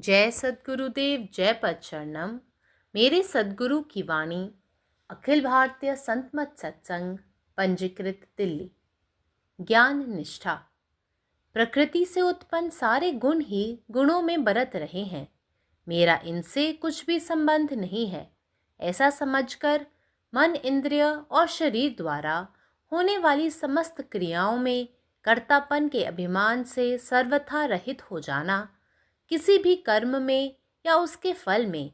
जय सद्गुरुदेव जय पदशरणम। मेरे सद्गुरु की वाणी अखिल भारतीय संत मत सत्संग पंजीकृत दिल्ली। ज्ञान निष्ठा। प्रकृति से उत्पन्न सारे गुण ही गुणों में बरत रहे हैं। मेरा इनसे कुछ भी संबंध नहीं है, ऐसा समझकर मन, इंद्रिय और शरीर द्वारा होने वाली समस्त क्रियाओं में कर्तापन के अभिमान से सर्वथा रहित हो जाना, किसी भी कर्म में या उसके फल में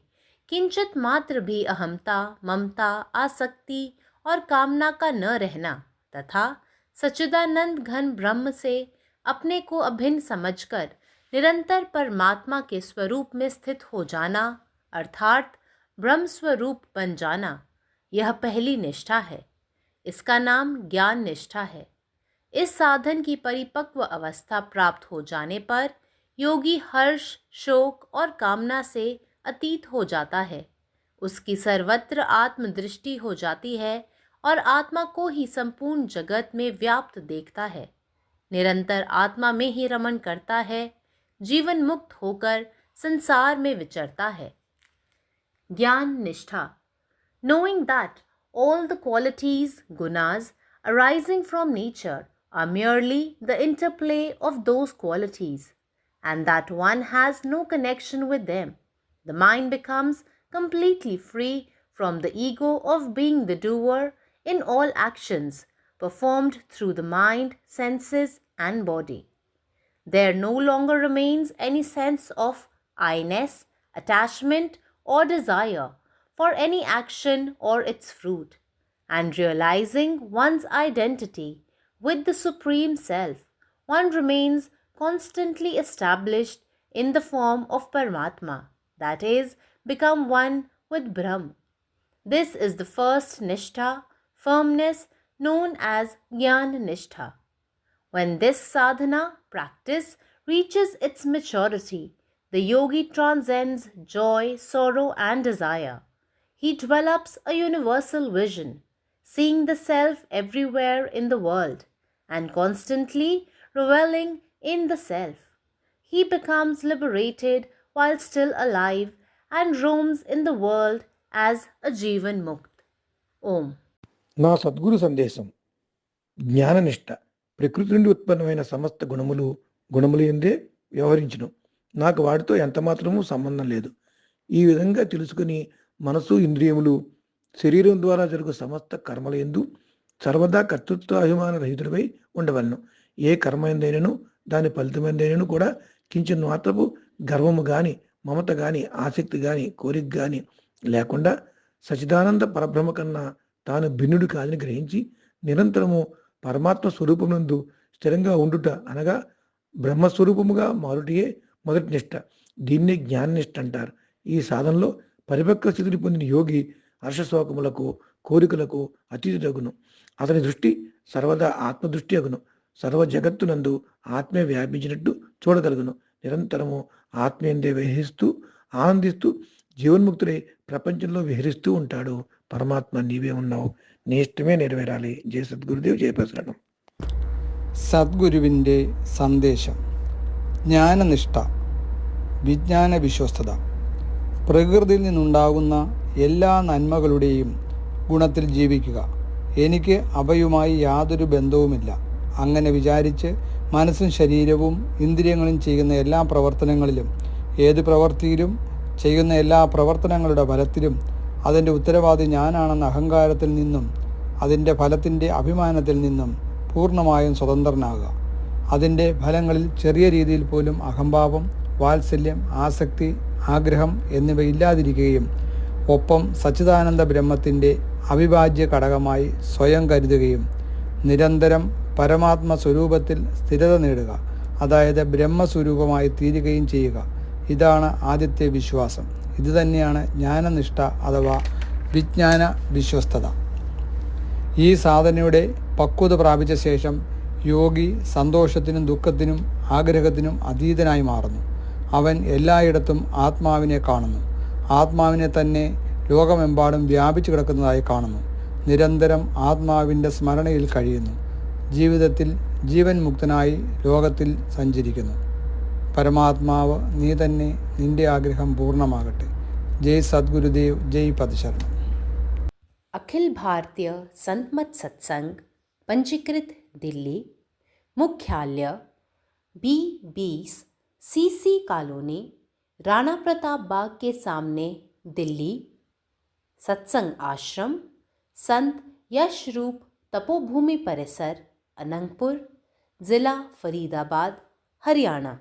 किंचित मात्र भी अहमता, ममता, आसक्ति और कामना का न रहना तथा सच्चिदानंद घन ब्रह्म से अपने को अभिन्न समझकर निरंतर परमात्मा के स्वरूप में स्थित हो जाना अर्थात ब्रह्म स्वरूप बन जाना, यह पहली निष्ठा है। इसका नाम ज्ञान निष्ठा है। इस साधन की परिपक्व अवस्था प्राप्त हो जाने पर योगी हर्ष, शोक और कामना से अतीत हो जाता है। उसकी सर्वत्र आत्मदृष्टि हो जाती है और आत्मा को ही संपूर्ण जगत में व्याप्त देखता है। निरंतर आत्मा में ही रमण करता है, जीवन मुक्त होकर संसार में विचरता है। ज्ञान निष्ठा। Knowing that all the qualities, gunas, arising from nature are merely the interplay of those qualities, and that one has no connection with them, the mind becomes completely free from the ego of being the doer in all actions performed through the mind, senses, and body. There no longer remains any sense of I-ness, attachment, or desire for any action or its fruit, and realizing one's identity with the Supreme Self, one remains constantly established in the form of Paramatma, that is, become one with Brahm. This is the first Nishtha, firmness known as Jnana Nishtha. When this sadhana practice reaches its maturity, the yogi transcends joy, sorrow, and desire. He develops a universal vision, seeing the self everywhere in the world and constantly reveling in the self. He becomes liberated while still alive and roams in the world as a Jivan Mukt. Om. నా సద్గురు సందేశం. జ్ఞాననిష్ట. ప్రకృతి నుండి ఉత్పన్నమైన సమస్త గుణములు ఎందే వ్యవహరించును. నాకు వాటితో ఎంతమాత్రమూ సంబంధం లేదు. ఈ విధంగా తెలుసుకుని మనసు, ఇంద్రియములు, శరీరం ద్వారా జరుగు సమస్త కర్మల యందు సర్వదా కర్తృత్వాభిమాన రహితుడిపై ఉండవలను. ఏ కర్మ ఎందైనను దాని ఫలితమైనదైనను కూడా కించిన్ మాత్రపు గర్వము గాని, మమత గాని, ఆసక్తి గాని, కోరిక గాని లేకుండా సచిదానంద పరబ్రహ్మ కన్నా తాను భిన్నుడు కాదని గ్రహించి నిరంతరము పరమాత్మ స్వరూపమునందు స్థిరంగా ఉండుట అనగా బ్రహ్మస్వరూపముగా మారుటయే మొదటి నిష్ట. దీన్నే జ్ఞాననిష్ట అంటారు. ఈ సాధనలో పరిపక్వ స్థితిని పొందిన యోగి హర్షశోకములకు, కోరికలకు అతీతుడగును. అతని దృష్టి సర్వదా ఆత్మదృష్టి అగును. సర్వ జగత్తునందు ఆత్మే వ్యాపించినట్టు చూడగలుగును. నిరంతరము ఆత్మేందే విహరిస్తూ ఆనందిస్తూ జీవన్ముక్తుడై ప్రపంచంలో విహరిస్తూ ఉంటాడు. పరమాత్మ నీవే ఉన్నావు, నీ ఇష్టమే నెరవేరాలి. జయ సద్గురుదేవ్, జయ ప్రసరణం. സദ്ഗുരുവിൻ്റെ സന്ദേശം. ജ്ഞാനനിഷ്ഠ, വിജ്ഞാന വിശ്വസ്തത. പ്രകൃതിയിൽ നിന്നുണ്ടാകുന്ന എല്ലാ നന്മകളുടെയും ഗുണത്തിൽ ജീവിക്കുക. എനിക്ക് അവയുമായി യാതൊരു ബന്ധവുമില്ല. അങ്ങനെ വിചാരിച്ച് മനസ്സും ശരീരവും ഇന്ദ്രിയങ്ങളും ചെയ്യുന്ന എല്ലാ പ്രവർത്തനങ്ങളിലും, ഏത് പ്രവൃത്തിയിലും ചെയ്യുന്ന എല്ലാ പ്രവർത്തനങ്ങളുടെ ഫലത്തിലും അതിൻ്റെ ഉത്തരവാദി ഞാനാണെന്ന അഹങ്കാരത്തിൽ നിന്നും അതിൻ്റെ ഫലത്തിൻ്റെ അഭിമാനത്തിൽ നിന്നും പൂർണ്ണമായും സ്വതന്ത്രനാകുക. അതിൻ്റെ ഫലങ്ങളിൽ ചെറിയ രീതിയിൽ പോലും അഹംഭാവം, വാത്സല്യം, ആസക്തി, ആഗ്രഹം എന്നിവ ഇല്ലാതിരിക്കുകയും ഒപ്പം സച്ചിദാനന്ദ ബ്രഹ്മത്തിൻ്റെ അവിഭാജ്യ ഘടകമായി സ്വയം കരുതുകയും നിരന്തരം പരമാത്മ സ്വരൂപത്തിൽ സ്ഥിരത നേടുക, അതായത് ബ്രഹ്മസ്വരൂപമായി തീരുകയും ചെയ്യുക. ഇതാണ് ആദ്യത്തെ വിശ്വാസം. ഇതുതന്നെയാണ് ജ്ഞാനനിഷ്ഠ അഥവാ വിജ്ഞാന വിശ്വസ്തത. ഈ സാധനയുടെ പക്വത പ്രാപിച്ച ശേഷം യോഗി സന്തോഷത്തിനും ദുഃഖത്തിനും ആഗ്രഹത്തിനും അതീതനായി മാറുന്നു. അവൻ എല്ലായിടത്തും ആത്മാവിനെ കാണുന്നു. ആത്മാവിനെ തന്നെ ലോകമെമ്പാടും വ്യാപിച്ചു കിടക്കുന്നതായി കാണുന്നു. നിരന്തരം ആത്മാവിൻ്റെ സ്മരണയിൽ കഴിയുന്നു. ജീവിതത്തിൽ ജീവൻ മുക്തനായി ലോകത്തിൽ സഞ്ചരിക്കുന്നു. പരമാത്മാവ് നീ തന്നെ നിന്റെ ആഗ്രഹം പൂർണ്ണമാകട്ടെ. ജയ് സദ്ഗുരുദേവ്, ജയ് പദശരണം. अखिल भारतीय संत मत सत्संग पंजीकृत दिल्ली, मुख्यालय B20 CC colony, Rana Pratap Bagh के सामने, दिल्ली। सत्संग आश्रम संत यशरूप तपोभूमि परिसर, अनंगपुर, जिला फरीदाबाद, हरियाणा।